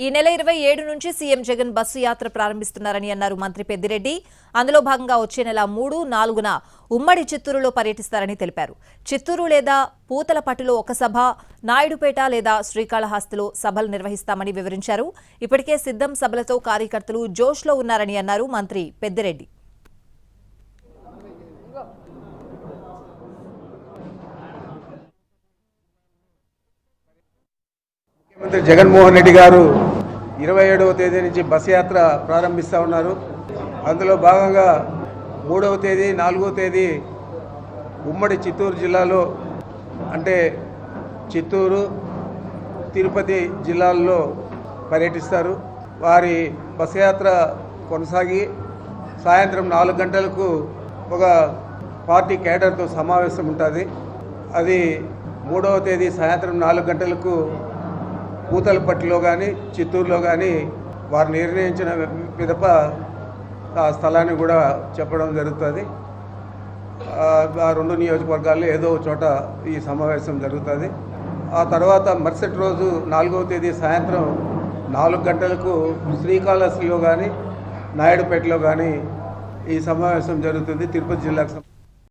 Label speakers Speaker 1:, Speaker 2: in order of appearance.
Speaker 1: ఈ నెల 27 నుంచి సీఎం జగన్ బస్సు యాత్ర ప్రారంభిస్తున్నారని అన్నారు మంత్రి పెద్దిరెడ్డి. అందులో భాగంగా వచ్చే నెల 3, 4న ఉమ్మడి చిత్తూరులో పర్యటిస్తారని తెలిపారు. చిత్తూరు లేదా పూతలపట్టులో ఒక సభ, నాయుడుపేట లేదా శ్రీకాళహస్తిలో సభలు నిర్వహిస్తామని వివరించారు. ఇప్పటికే సిద్ధం సభలతో కార్యకర్తలు జోష్లో ఉన్నారని అన్నారు మంత్రి పెద్దిరెడ్డి.
Speaker 2: ముఖ్యమంత్రి జగన్మోహన్ రెడ్డి గారు 27వ తేదీ నుంచి బస్సు యాత్ర ప్రారంభిస్తూ ఉన్నారు. అందులో భాగంగా 3వ తేదీ 4వ తేదీ ఉమ్మడి చిత్తూరు జిల్లాలో అంటే చిత్తూరు, తిరుపతి జిల్లాల్లో పర్యటిస్తారు. వారి బస్సు యాత్ర కొనసాగి సాయంత్రం 4 గంటలకు ఒక పార్టీ కేడర్తో సమావేశం ఉంటుంది. అది 3వ తేదీ సాయంత్రం 4 గంటలకు పూతలపట్టులో కానీ చిత్తూరులో కానీ వారు నిర్ణయించిన పిదప ఆ స్థలాన్ని కూడా చెప్పడం జరుగుతుంది. ఆ 2 నియోజకవర్గాల్లో ఏదో చోట ఈ సమావేశం జరుగుతుంది. ఆ తర్వాత మరుసటి రోజు 4వ తేదీ సాయంత్రం 4 గంటలకు శ్రీకాళహస్తిలో కానీ నాయుడుపేటలో కానీ ఈ సమావేశం జరుగుతుంది. తిరుపతి జిల్లాకు